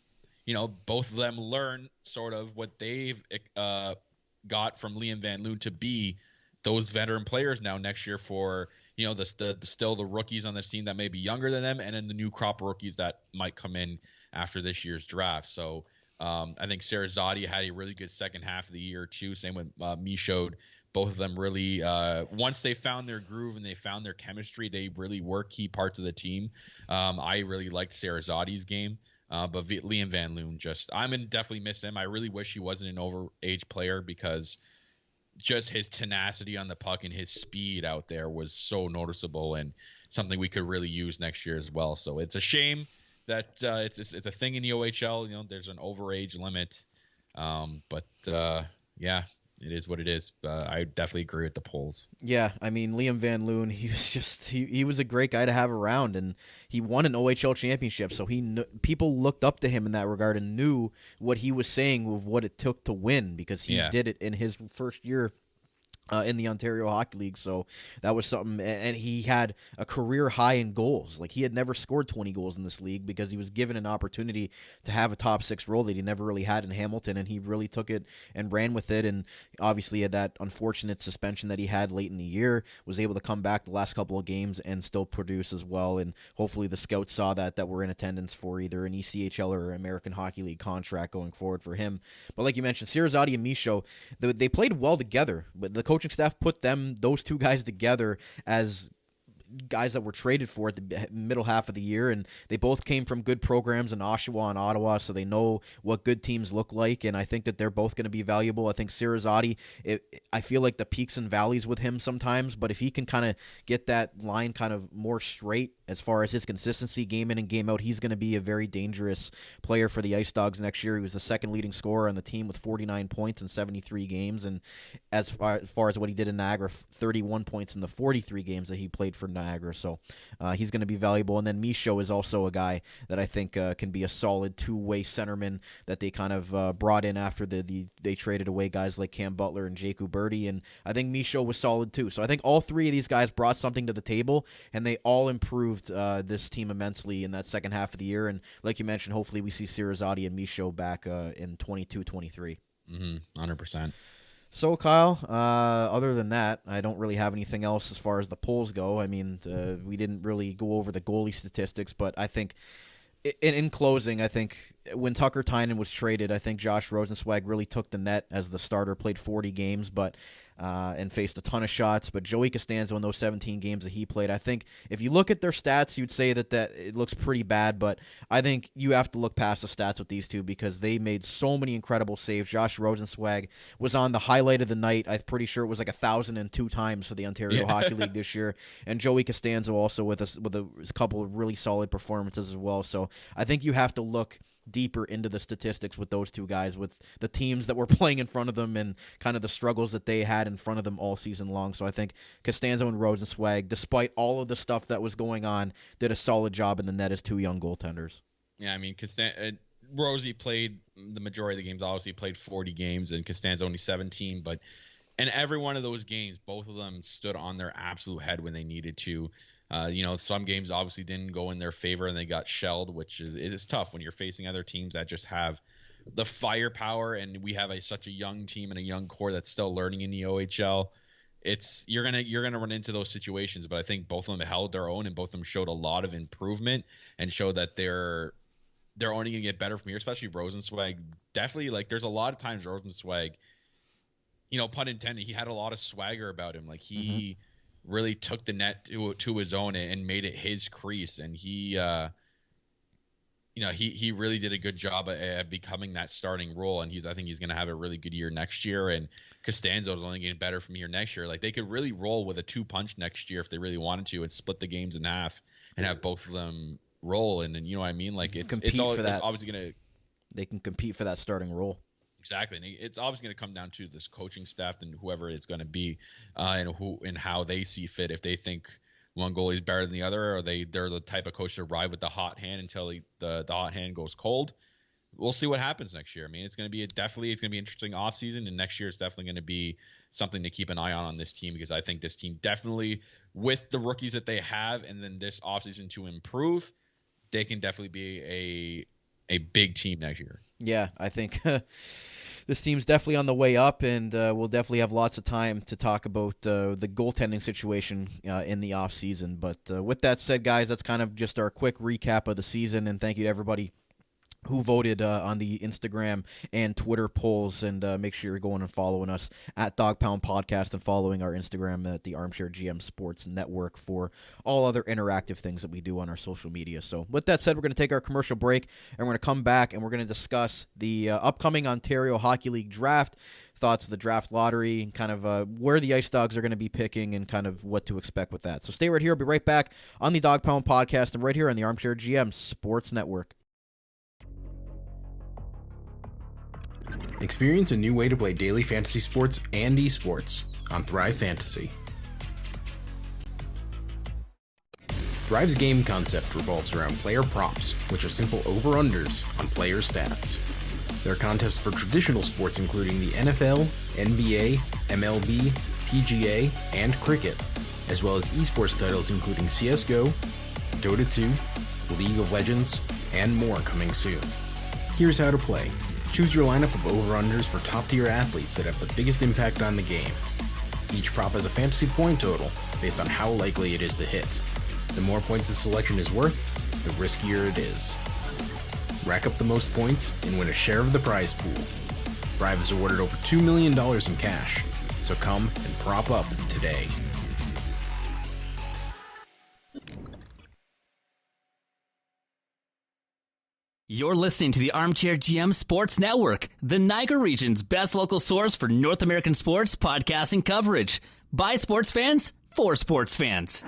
[SPEAKER 3] Both of them learn sort of what they've got from Liam Van Loon to be those veteran players now next year for, still the rookies on this team that may be younger than them, and then the new crop of rookies that might come in after this year's draft. So I think Sarazotti had a really good second half of the year too. Same with Michaud. Both of them really, once they found their groove and they found their chemistry, they really were key parts of the team. I really liked Sarazotti's game. But Liam Van Loon, I'm going to definitely miss him. I really wish he wasn't an overage player, because just his tenacity on the puck and his speed out there was so noticeable, and something we could really use next year as well. So it's a shame that it's a thing in the OHL. There's an overage limit. But yeah, it is what it is. I definitely agree with the polls.
[SPEAKER 1] Yeah, I mean, Liam Van Loon, he was he was a great guy to have around, and he won an OHL championship, so people looked up to him in that regard and knew what he was saying with what it took to win, because he did it in his first year in the Ontario Hockey League. So that was something, and he had a career high in goals. Like, he had never scored 20 goals in this league, because he was given an opportunity to have a top six role that he never really had in Hamilton, and he really took it and ran with it. And obviously had that unfortunate suspension that he had late in the year, was able to come back the last couple of games and still produce as well. And hopefully the scouts saw that were in attendance for either an ECHL or American Hockey League contract going forward for him. But like you mentioned, Sarazotti and Michaud, they played well together, but the coaching staff put those two guys together as guys that were traded for at the middle half of the year, and they both came from good programs in Oshawa and Ottawa, so they know what good teams look like, and I think that they're both going to be valuable. I think Sarazotti, I feel like the peaks and valleys with him sometimes, but if he can kind of get that line kind of more straight as far as his consistency game in and game out, he's going to be a very dangerous player for the IceDogs next year. He was the second leading scorer on the team with 49 points in 73 games, and as far as what he did in Niagara, 31 points in the 43 games that he played for Niagara. So he's going to be valuable. And then Michaud is also a guy that I think can be a solid two-way centerman that they kind of brought in after they traded away guys like Cam Butler and Jake Uberti, and I think Michaud was solid too. So I think all three of these guys brought something to the table, and they all improved this team immensely in that second half of the year. And like you mentioned, hopefully we see Sarazotti and Michaud back in 22-23.
[SPEAKER 3] 100%.
[SPEAKER 1] So, Kyle, other than that, I don't really have anything else as far as the polls go. I mean, we didn't really go over the goalie statistics, but I think in closing, I think when Tucker Tynan was traded, I think Josh Rosenzweig really took the net as the starter, played 40 games, and faced a ton of shots. But Joey Costanzo in those 17 games that he played, I think if you look at their stats, you'd say that it looks pretty bad. But I think you have to look past the stats with these two, because they made so many incredible saves. Josh Rosenzweig was on the highlight of the night. I'm pretty sure it was like 1,002 times for the Ontario Hockey League this year. And Joey Costanzo also with a couple of really solid performances as well. So I think you have to look deeper into the statistics with those two guys, with the teams that were playing in front of them and kind of the struggles that they had in front of them all season long. So I think Costanzo and Rosenzweig, despite all of the stuff that was going on, did a solid job in the net as two young goaltenders.
[SPEAKER 3] Yeah, I mean, Rosie played the majority of the games. Obviously played 40 games, and Costanzo only 17, but in every one of those games, both of them stood on their absolute head when they needed to. Some games obviously didn't go in their favor and they got shelled, which is tough when you're facing other teams that just have the firepower, and we have such a young team and a young core that's still learning in the OHL. You're gonna run into those situations, but I think both of them held their own, and both of them showed a lot of improvement and showed that they're only gonna get better from here. Especially Rosenzweig, definitely. Like, there's a lot of times Rosenzweig, pun intended, he had a lot of swagger about him. Like, he really took the net to his own and made it his crease, and he he really did a good job at becoming that starting role, and I think he's going to have a really good year next year. And Costanzo's only getting better from here next year. Like, they could really roll with a 2-punch next year if they really wanted to, and split the games in half and have both of them roll. And you know what I mean? Like, it's obviously going to.
[SPEAKER 1] They can compete for that starting role.
[SPEAKER 3] Exactly. And it's obviously going to come down to this coaching staff and whoever it's going to be, and how they see fit. If they think one goalie is better than the other, or they're the type of coach to ride with the hot hand until the hot hand goes cold. We'll see what happens next year. I mean, it's going to be an interesting offseason, and next year is definitely going to be something to keep an eye on this team, because I think this team definitely, with the rookies that they have, and then this offseason to improve, they can definitely be a big team next year.
[SPEAKER 1] Yeah, I think this team's definitely on the way up, and we'll definitely have lots of time to talk about the goaltending situation in the offseason. But with that said, guys, that's kind of just our quick recap of the season, and thank you to everybody who voted on the Instagram and Twitter polls, and make sure you're going and following us at Dog Pound Podcast and following our Instagram at the Armchair GM Sports Network for all other interactive things that we do on our social media. So with that said, we're going to take our commercial break, and we're going to come back, and we're going to discuss the upcoming Ontario Hockey League draft, thoughts of the draft lottery, and kind of where the IceDogs are going to be picking and kind of what to expect with that. So stay right here. I'll be right back on the Dog Pound Podcast and right here on the Armchair GM Sports Network.
[SPEAKER 4] Experience a new way to play daily fantasy sports and esports on Thrive Fantasy. Thrive's game concept revolves around player props, which are simple over-unders on player stats. There are contests for traditional sports including the NFL, NBA, MLB, PGA, and cricket, as well as esports titles including CSGO, Dota 2, League of Legends, and more coming soon. Here's how to play. Choose your lineup of over-unders for top-tier athletes that have the biggest impact on the game. Each prop has a fantasy point total based on how likely it is to hit. The more points a selection is worth, the riskier it is. Rack up the most points and win a share of the prize pool. Thrive is awarded over $2 million in cash, so come and prop up today.
[SPEAKER 5] You're listening to the Armchair GM Sports Network, the Niagara region's best local source for North American sports podcasting coverage. By sports fans, for sports fans.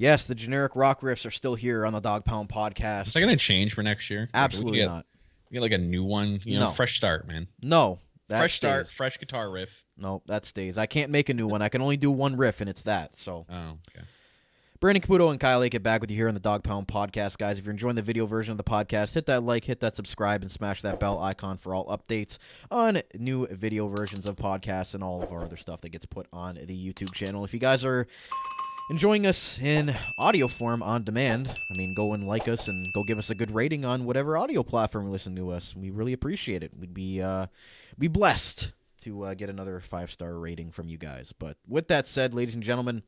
[SPEAKER 1] Yes, the generic rock riffs are still here on the Dog Pound Podcast.
[SPEAKER 3] Is that going to change for next year?
[SPEAKER 1] Absolutely not.
[SPEAKER 3] We get like a new one,
[SPEAKER 1] No.
[SPEAKER 3] fresh start, man.
[SPEAKER 1] No.
[SPEAKER 3] Fresh
[SPEAKER 1] stays.
[SPEAKER 3] start, fresh guitar riff.
[SPEAKER 1] No, that stays. I can't make a new one. I can only do one riff, and it's that. So,
[SPEAKER 3] Oh, okay.
[SPEAKER 1] Brandon Caputo and Kyle Aikett back with you here on the Dog Pound Podcast, guys. If you're enjoying the video version of the podcast, hit that like, hit that subscribe, and smash that bell icon for all updates on new video versions of podcasts and all of our other stuff that gets put on the YouTube channel. If you guys are enjoying us in audio form on demand, I mean, go and like us and go give us a good rating on whatever audio platform you listen to us. We really appreciate it. We'd be blessed to get another 5-star rating from you guys. But with that said, ladies and gentlemen,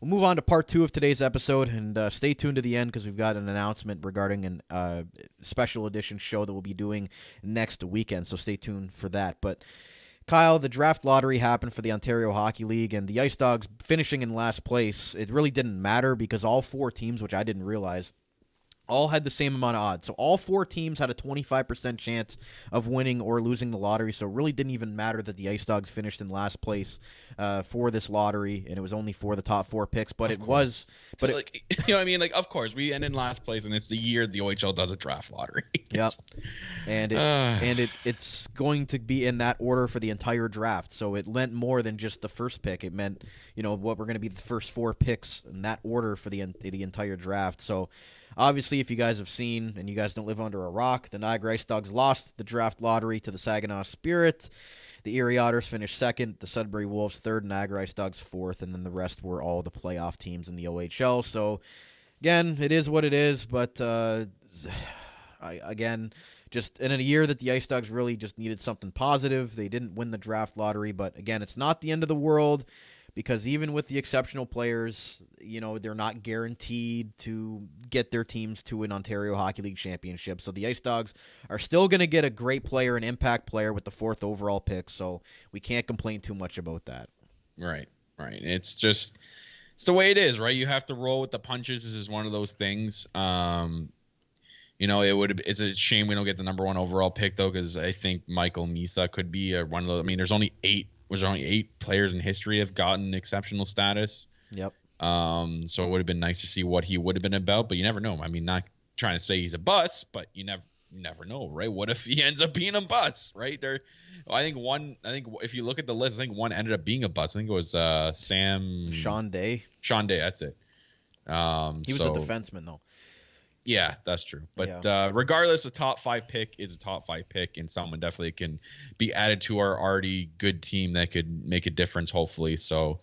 [SPEAKER 1] we'll move on to part 2 of today's episode, and stay tuned to the end because we've got an announcement regarding an special edition show that we'll be doing next weekend, so stay tuned for that. But Kyle, the draft lottery happened for the Ontario Hockey League, and the IceDogs finishing in last place, it really didn't matter because all 4 teams, which I didn't realize, all had the same amount of odds. So all 4 teams had a 25% chance of winning or losing the lottery, so it really didn't even matter that the IceDogs finished in last place for this lottery, and it was only for the top 4 picks, but
[SPEAKER 3] Of
[SPEAKER 1] it
[SPEAKER 3] course.
[SPEAKER 1] was...
[SPEAKER 3] So,
[SPEAKER 1] But
[SPEAKER 3] like, you know what I mean? Like, of course, we end in last place, and it's the year the OHL does a draft lottery.
[SPEAKER 1] Yep. And it's going to be in that order for the entire draft. So it meant more than just the first pick. It meant, what we're going to be the first 4 picks in that order for the entire draft. So obviously, if you guys have seen and you guys don't live under a rock, the Niagara IceDogs lost the draft lottery to the Saginaw Spirit. The Erie Otters finished second, the Sudbury Wolves third, Niagara IceDogs fourth, and then the rest were all the playoff teams in the OHL. So, again, it is what it is, but just in a year that the IceDogs really just needed something positive. They didn't win the draft lottery, but again, it's not the end of the world. because even with the exceptional players, they're not guaranteed to get their teams to an Ontario Hockey League championship. So the IceDogs are still going to get a great player, an impact player with the 4th overall pick. So we can't complain too much about that.
[SPEAKER 3] Right. It's the way it is, right? You have to roll with the punches. This is one of those things. It's a shame we don't get the number 1 overall pick though, because I think Michael Misa could be one of those. I mean, there's only 8 players in history have gotten exceptional status.
[SPEAKER 1] Yep.
[SPEAKER 3] So it would have been nice to see what he would have been about, but you never know. I mean, not trying to say he's a bust, but you never know, right? What if he ends up being a bust, right? I think if you look at the list, I think one ended up being a bust. I think it was
[SPEAKER 1] Sean Day.
[SPEAKER 3] Sean Day, that's it.
[SPEAKER 1] He was a defenseman though.
[SPEAKER 3] Yeah, that's true. But regardless, a top 5 pick is a top 5 pick, and someone definitely can be added to our already good team that could make a difference, hopefully. So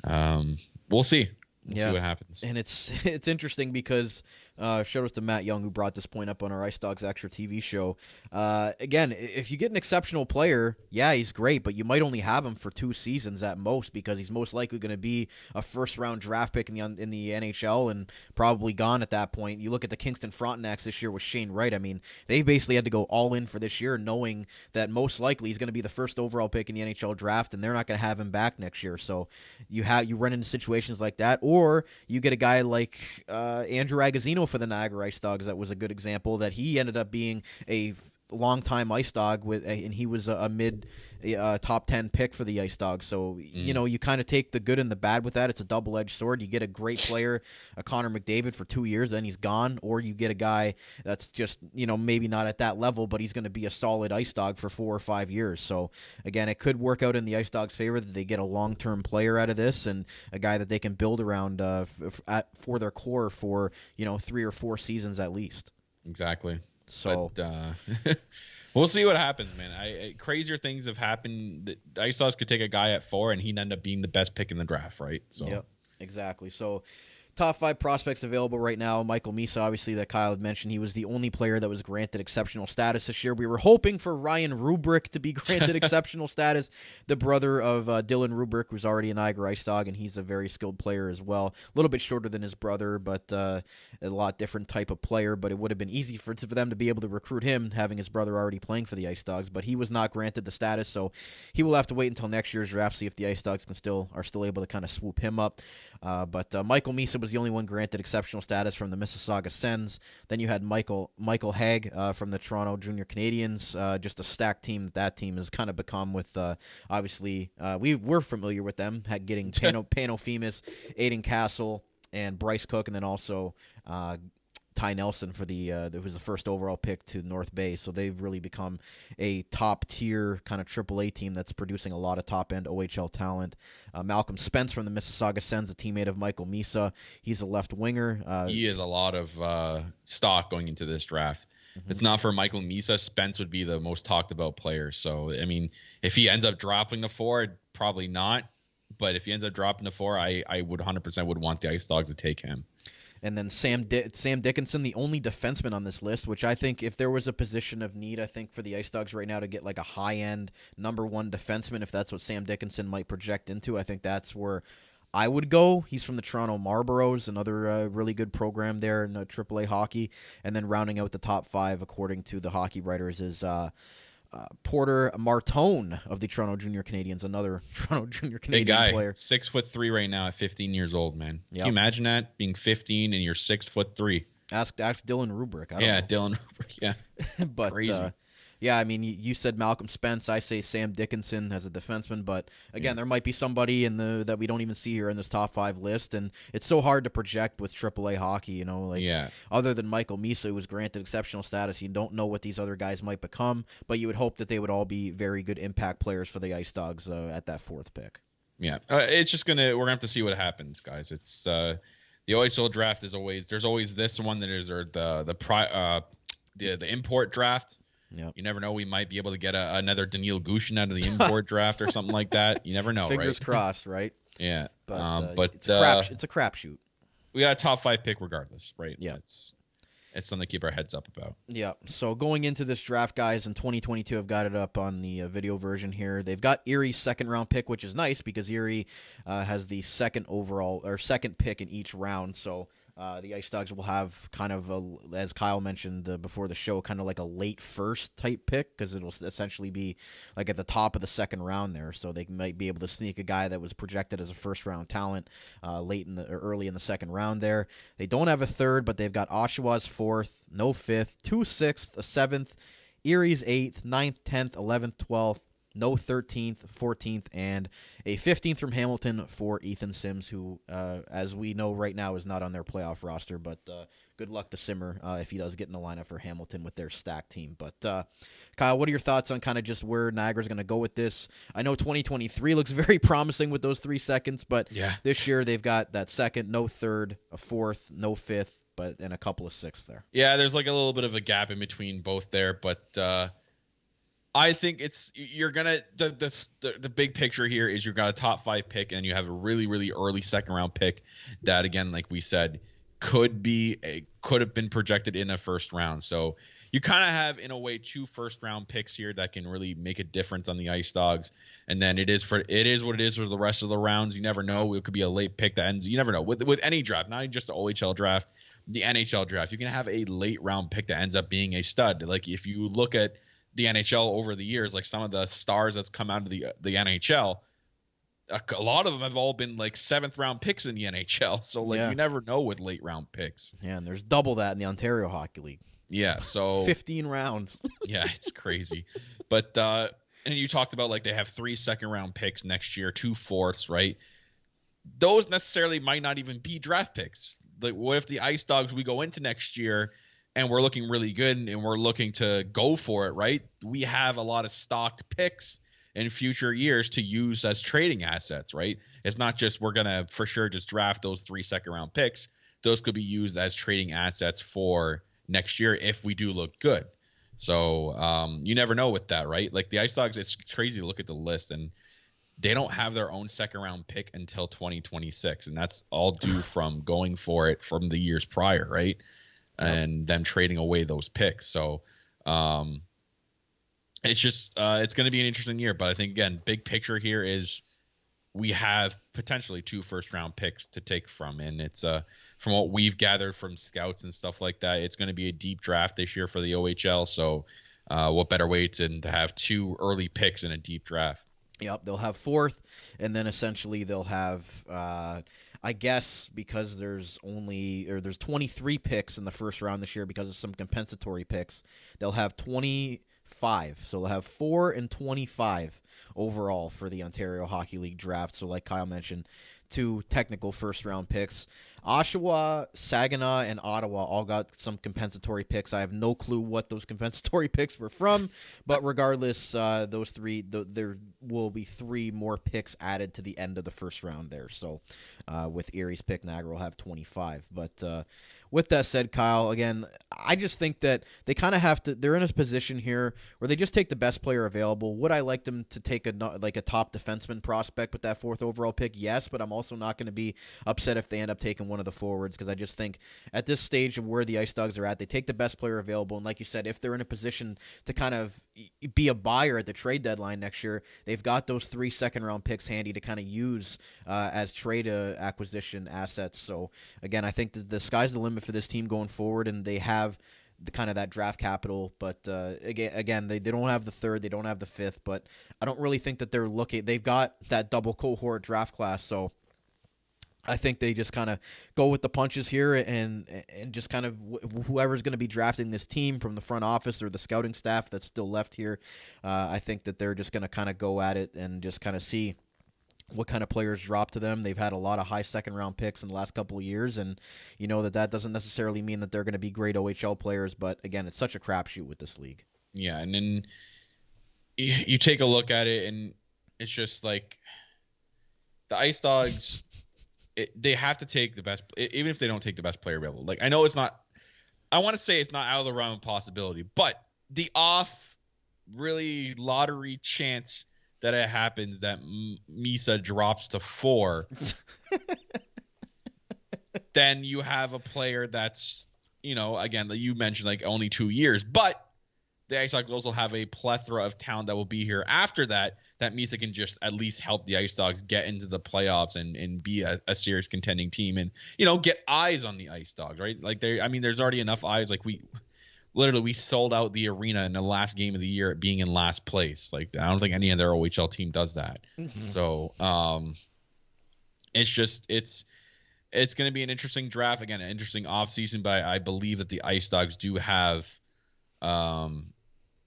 [SPEAKER 3] we'll see. We'll see what happens.
[SPEAKER 1] And it's interesting because shout out to Matt Young, who brought this point up on our IceDogs Extra TV show. Again, if you get an exceptional player, yeah, he's great, but you might only have him for 2 seasons at most, because he's most likely going to be a first-round draft pick in the NHL and probably gone at that point. You look at the Kingston Frontenacs this year with Shane Wright. I mean, they basically had to go all in for this year, knowing that most likely he's going to be the first overall pick in the NHL draft, and they're not going to have him back next year. So you run into situations like that, or you get a guy like Andrew Agazzino for the Niagara IceDogs. That was a good example, that he ended up being a long-time IceDog and he was a mid top 10 pick for the IceDogs. So you kind of take the good and the bad with that. It's a double-edged sword. You get a great player, a Connor McDavid, for 2 years, then he's gone, or you get a guy that's just maybe not at that level, but he's going to be a solid IceDog for 4 or 5 years. So again, it could work out in the IceDogs' favor that they get a long-term player out of this, and a guy that they can build around for their core for 3 or 4 seasons at least.
[SPEAKER 3] Exactly.
[SPEAKER 1] So
[SPEAKER 3] we'll see what happens, man. Crazier things have happened. The IceDogs could take a guy at 4 and he'd end up being the best pick in the draft, right? So
[SPEAKER 1] yep, exactly. So top 5 prospects available right now. Michael Misa, obviously, that Kyle had mentioned, he was the only player that was granted exceptional status this year. We were hoping for Ryan Rubrick to be granted exceptional status, the brother of Dylan Rubrick, who's already an Niagara IceDog, and he's a very skilled player as well. A little bit shorter than his brother, but a lot different type of player. But it would have been easy for them to be able to recruit him, having his brother already playing for the IceDogs. But he was not granted the status, so he will have to wait until next year's draft, see if the IceDogs are still able to kind of swoop him up. But Michael Misa was the only one granted exceptional status from the Mississauga Sens. Then you had Michael Haig from the Toronto Junior Canadiens. Just a stacked team that team has kind of become with, obviously, we're familiar with them, getting Pano Femus, Aiden Castle, and Bryce Cook, and then also Ty Nelson for who was the first overall pick to North Bay. So they've really become a top-tier kind of AAA team that's producing a lot of top-end OHL talent. Malcolm Spence from the Mississauga Sens, a teammate of Michael Misa. He's a left winger.
[SPEAKER 3] He has a lot of stock going into this draft. If it's not for Michael Misa, Spence would be the most talked about player. So, I mean, if he ends up dropping to 4, probably not. But if he ends up dropping to 4, I would 100% would want the IceDogs to take him.
[SPEAKER 1] And then Sam Dickinson, the only defenseman on this list, which I think if there was a position of need, I think for the IceDogs right now to get like a high-end number 1 defenseman, if that's what Sam Dickinson might project into, I think that's where I would go. He's from the Toronto Marlboros, another really good program there in AAA hockey. And then rounding out the top 5, according to the hockey writers, is Porter Martone of the Toronto Junior Canadiens, another Toronto Junior Canadian
[SPEAKER 3] guy,
[SPEAKER 1] player.
[SPEAKER 3] 6'3" right now at 15 years old, man.
[SPEAKER 1] Yep.
[SPEAKER 3] Can you imagine that, being 15 and you're 6'3"?
[SPEAKER 1] Ask Dylan Rubrick. I don't know.
[SPEAKER 3] Dylan Rubrick. Yeah,
[SPEAKER 1] but
[SPEAKER 3] crazy.
[SPEAKER 1] Yeah, I mean, you said Malcolm Spence. I say Sam Dickinson as a defenseman, but again, there might be somebody that we don't even see here in this top 5 list, and it's so hard to project with AAA hockey. Other than Michael Misa, who was granted exceptional status, you don't know what these other guys might become, but you would hope that they would all be very good impact players for the IceDogs at that 4th pick.
[SPEAKER 3] Yeah, it's just we're gonna have to see what happens, guys. It's the OHL draft there's always this one that is the import draft.
[SPEAKER 1] Yep.
[SPEAKER 3] You never know. We might be able to get another Daniil Gushin out of the import draft or something like that. You never know,
[SPEAKER 1] Fingers
[SPEAKER 3] right?
[SPEAKER 1] crossed, right?
[SPEAKER 3] Yeah.
[SPEAKER 1] But it's a crapshoot.
[SPEAKER 3] We got a top 5 pick regardless, right?
[SPEAKER 1] Yeah.
[SPEAKER 3] it's something to keep our heads up about.
[SPEAKER 1] Yeah. So going into this draft, guys, in 2022, I've got it up on the video version here. They've got Erie's second-round pick, which is nice because Erie has the second pick in each round. So the IceDogs will have kind of, as Kyle mentioned before the show, kind of like a late first type pick because it'll essentially be like at the top of the second round there. So they might be able to sneak a guy that was projected as a first-round talent early in the second round there. They don't have a third, but they've got Oshawa's fourth, no fifth, 2 sixths, a seventh, Erie's 8th, 9th, 10th, 11th, 12th, no 13th, 14th, and a 15th from Hamilton for Ethan Sims, who, as we know right now, is not on their playoff roster. But good luck to Simmer if he does get in the lineup for Hamilton with their stacked team. But Kyle, what are your thoughts on kind of just where Niagara's going to go with this? I know 2023 looks very promising with those 3 seconds, but this year they've got that second, no third, a fourth, no fifth, and a couple of sixths there.
[SPEAKER 3] Yeah, there's like a little bit of a gap in between both there, but I think the big picture here is you've got a top 5 pick and you have a really, really early second round pick that, again, like we said, could have been projected in a first round. So you kind of have, in a way, 2 first round picks here that can really make a difference on the IceDogs. And then it is what it is for the rest of the rounds. You never know. It could be a late pick that ends. You never know with any draft, not just the OHL draft, the NHL draft. You can have a late round pick that ends up being a stud. Like if you look at the NHL over the years, like some of the stars that's come out of the NHL, a lot of them have all been like 7th round picks in the NHL. So like you never know with late round picks.
[SPEAKER 1] Yeah, and there's double that in the Ontario Hockey League.
[SPEAKER 3] Yeah, so
[SPEAKER 1] 15 rounds.
[SPEAKER 3] Yeah, it's crazy. But and you talked about like they have 3 second round picks next year, 2 fourths, right? Those necessarily might not even be draft picks. Like what if the IceDogs, we go into next year and we're looking really good and we're looking to go for it, right? We have a lot of stocked picks in future years to use as trading assets, right? It's not just we're going to for sure just draft those 3 second round picks. Those could be used as trading assets for next year if we do look good. So you never know with that, right? Like the IceDogs, it's crazy to look at the list and they don't have their own second round pick until 2026. And that's all due from going for it from the years prior, right? And them trading away those picks. So it's just it's going to be an interesting year. But I think, again, big picture here is we have potentially 2 first-round picks to take from. And it's from what we've gathered from scouts and stuff like that, it's going to be a deep draft this year for the OHL. So what better way to have 2 early picks in a deep draft?
[SPEAKER 1] Yep, they'll have 4th, and then essentially they'll have I guess because there's 23 picks in the first round this year because of some compensatory picks, they'll have 25. So they'll have 4 and 25 overall for the Ontario Hockey League draft. So like Kyle mentioned, 2 technical first-round picks. Oshawa, Saginaw, and Ottawa all got some compensatory picks. I have no clue what those compensatory picks were from, but regardless, those 3, there will be 3 more picks added to the end of the first round there. So with Erie's pick, Niagara will have 25. But with that said, Kyle, again, I just think that they kind of have to. They're in a position here where they just take the best player available. Would I like them to take a top defenseman prospect with that 4th overall pick? Yes, but I'm also not going to be upset if they end up taking one of the forwards because I just think at this stage of where the IceDogs are at, they take the best player available. And like you said, if they're in a position to kind of be a buyer at the trade deadline next year, they've got those 3 second-round picks handy to kind of use as trade acquisition assets. So again, I think the sky's the limit for this team going forward, and they have the kind of that draft capital. But again, they don't have the 3rd, they don't have the 5th, but I don't really think that they're looking. They've got that double cohort draft class, so I think they just kind of go with the punches here and just kind of whoever's going to be drafting this team from the front office or the scouting staff that's still left here. I think that they're just going to kind of go at it and just kind of see what kind of players drop to them. They've had a lot of high second-round picks in the last couple of years, and you know that doesn't necessarily mean that they're going to be great OHL players, but again, it's such a crapshoot with this league.
[SPEAKER 3] Yeah, and then you take a look at it, and it's just like the IceDogs, they have to take the best, even if they don't take the best player available. Like, I know it's not, I want to say it's not out of the realm of possibility, but the off really lottery chance that it happens that Misa drops to 4, then you have a player that's again, you mentioned like only 2 years, but the IceDogs also have a plethora of talent that will be here after that. That means it can just at least help the IceDogs get into the playoffs and be a serious contending team and, get eyes on the IceDogs, right? Like there's already enough eyes. Like we sold out the arena in the last game of the year at being in last place. Like I don't think any other OHL team does that. Mm-hmm. So it's going to be an interesting draft. Again, an interesting offseason, but I believe that the IceDogs do have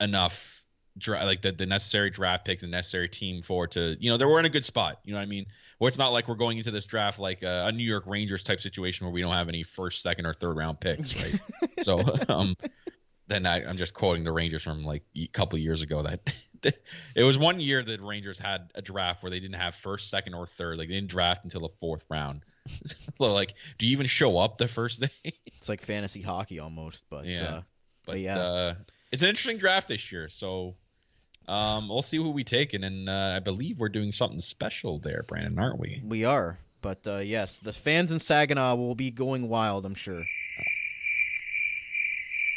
[SPEAKER 3] enough the necessary draft picks and necessary team for to we're in a good spot. You know what I mean? Where it's not like we're going into this draft like a New York Rangers type situation where we don't have any first, second, or third round picks, right? So then I'm just quoting the Rangers from like a couple of years ago that it was 1 year that Rangers had a draft where they didn't have first, second, or third. Like they didn't draft until the fourth round. So like, do you even show up the first day?
[SPEAKER 1] It's like fantasy hockey almost, but yeah.
[SPEAKER 3] It's an interesting draft this year, so we'll see who we take, and I believe we're doing something special there, Brandon, aren't we?
[SPEAKER 1] We are, but yes, the fans in Saginaw will be going wild, I'm sure.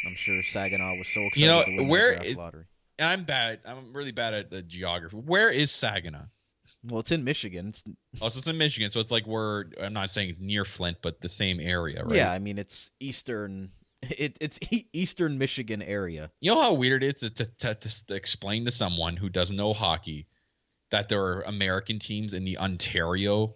[SPEAKER 1] I'm sure Saginaw was so excited to win the draft lottery.
[SPEAKER 3] And I'm really bad at the geography. Where is Saginaw?
[SPEAKER 1] Well, it's in Michigan.
[SPEAKER 3] So it's in Michigan, so it's like I'm not saying it's near Flint, but the same area, right?
[SPEAKER 1] Yeah, I mean, it's eastern... It's eastern Michigan area.
[SPEAKER 3] You know how weird it is to explain to someone who doesn't know hockey that there are American teams in the Ontario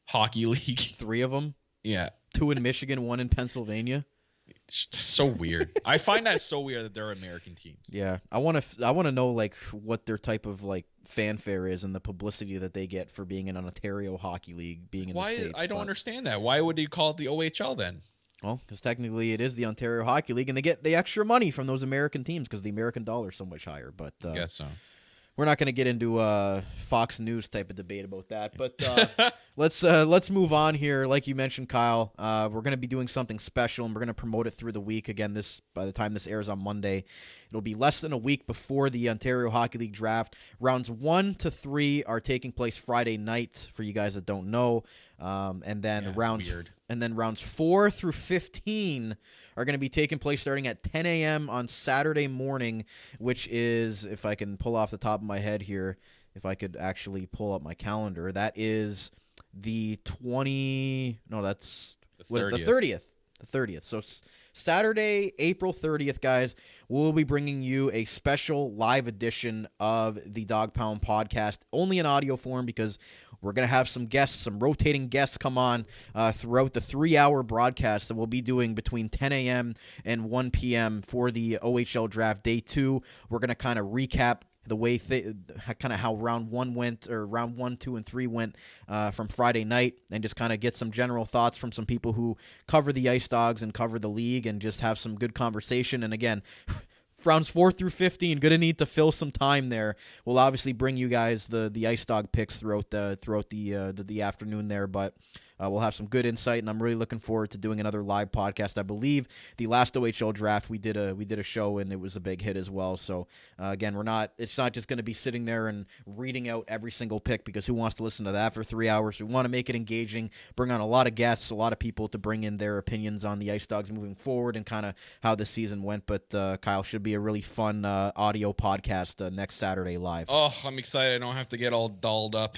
[SPEAKER 3] Hockey League?
[SPEAKER 1] 3 of them?
[SPEAKER 3] Yeah.
[SPEAKER 1] 2 in Michigan, 1 in Pennsylvania.
[SPEAKER 3] It's just so weird. I find that so weird that there are American teams.
[SPEAKER 1] Yeah. I want to know like what their type of like fanfare is and the publicity that they get for being in an Ontario Hockey League, being in the States.
[SPEAKER 3] I don't understand that. Why would you call it the OHL then?
[SPEAKER 1] Well, because technically it is the Ontario Hockey League, and they get the extra money from those American teams because the American dollar is so much higher. But
[SPEAKER 3] I guess so.
[SPEAKER 1] We're not going to get into Fox News type of debate about that. But let's move on here. Like you mentioned, Kyle, we're going to be doing something special, and we're going to promote it through the week. Again, by the time this airs on Monday, it'll be less than a week before the Ontario Hockey League draft. Rounds 1 to 3 are taking place Friday night. For you guys that don't know. And then rounds 4 through 15 are going to be taking place starting at 10 a.m. on Saturday morning, which is, if I can pull off the top of my head here, if I could actually pull up my calendar, that is the 30th. The 30th. So Saturday, April 30th, guys, we'll be bringing you a special live edition of the Dog Pound podcast, only in audio form because we're going to have some guests, some rotating guests come on throughout the 3-hour broadcast that we'll be doing between 10 a.m. and 1 p.m. for the OHL Draft Day 2. We're going to kind of recap the way kind of how round 1 went, or round 1, 2, and 3 went from Friday night, and just kind of get some general thoughts from some people who cover the IceDogs and cover the league, and just have some good conversation. And again, rounds 4 through 15, going to need to fill some time there. We'll obviously bring you guys the IceDog picks throughout the afternoon there, but we'll have some good insight, and I'm really looking forward to doing another live podcast. I believe the last OHL draft we did a show, and it was a big hit as well. So again, it's not just going to be sitting there and reading out every single pick, because who wants to listen to that for 3 hours? We want to make it engaging, bring on a lot of guests, a lot of people to bring in their opinions on the IceDogs moving forward and kind of how the season went. But Kyle, should be a really fun audio podcast next Saturday live.
[SPEAKER 3] Oh, I'm excited. I don't have to get all dolled up.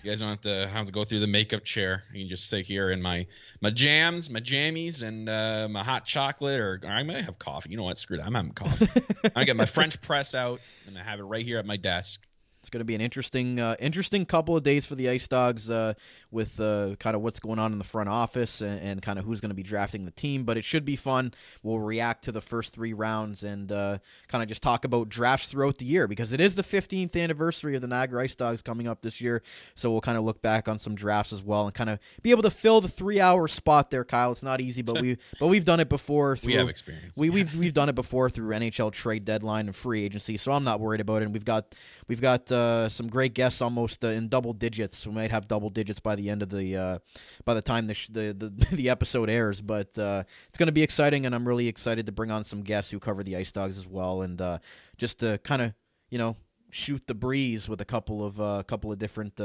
[SPEAKER 3] You guys don't have to go through the makeup chair. You can just sit here in my jams, my jammies, and my hot chocolate, or I might have coffee. You know what? Screw that. I'm having coffee. I get my French press out, and I have it right here at my desk.
[SPEAKER 1] It's going to be an interesting couple of days for the IceDogs with kind of what's going on in the front office and kind of who's going to be drafting the team. But it should be fun. We'll react to the first 3 rounds and kind of just talk about drafts throughout the year, because it is the 15th anniversary of the Niagara IceDogs coming up this year. So we'll kind of look back on some drafts as well and kind of be able to fill the 3-hour spot there, Kyle. It's not easy, but we've done it before.
[SPEAKER 3] We have experience.
[SPEAKER 1] We've done it before through NHL trade deadline and free agency, so I'm not worried about it. And we've got some great guests almost in double digits. We might have double digits by the end of by the time the episode airs. But it's going to be exciting, and I'm really excited to bring on some guests who cover the IceDogs as well, and just to kind of shoot the breeze with a couple of different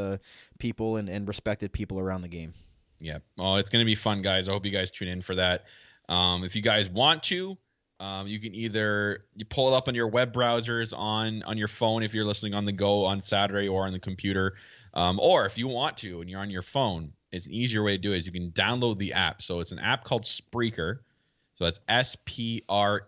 [SPEAKER 1] people and respected people around the game.
[SPEAKER 3] Yeah. Well, it's going to be fun, guys. I hope you guys tune in for that. If you guys want to, you can either pull it up on your web browsers on your phone if you're listening on the go on Saturday or on the computer, or if you want to and you're on your phone, it's an easier way to do it is you can download the app. So it's an app called Spreaker. So that's Spreaker.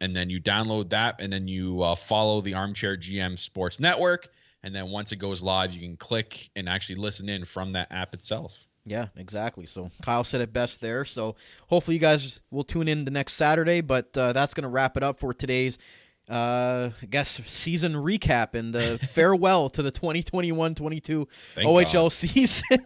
[SPEAKER 3] And then you download that, and then you follow the Armchair GM Sports Network. And then once it goes live, you can click and actually listen in from that app itself.
[SPEAKER 1] Yeah, exactly. So Kyle said it best there. So hopefully you guys will tune in the next Saturday. But that's going to wrap it up for today's, I guess, season recap and farewell to the 2021-22 OHL
[SPEAKER 3] God.
[SPEAKER 1] season.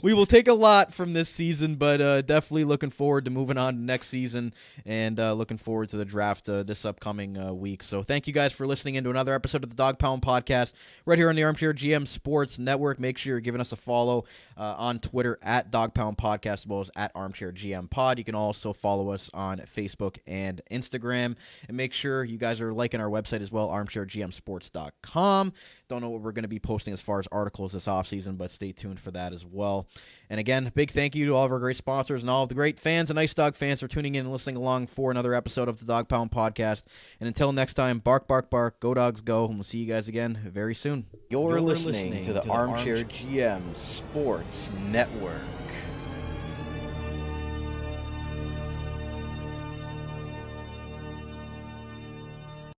[SPEAKER 1] We will take a lot from this season, but definitely looking forward to moving on to next season and looking forward to the draft this upcoming week. So thank you guys for listening into another episode of the Dog Pound Podcast right here on the Armchair GM Sports Network. Make sure you're giving us a follow on Twitter at Dog Pound Podcast as well as at Armchair GM Pod. You can also follow us on Facebook and Instagram. And make sure you guys are liking our website as well, armchairgmsports.com. Don't know what we're going to be posting as far as articles this offseason, but stay tuned for that as well. And again, big thank you to all of our great sponsors and all of the great fans and Ice Dog fans for tuning in and listening along for another episode of the Dog Pound Podcast. And until next time, bark, bark, bark, go Dogs, go. And we'll see you guys again very soon.
[SPEAKER 6] You're listening to the Armchair GM Sports Network.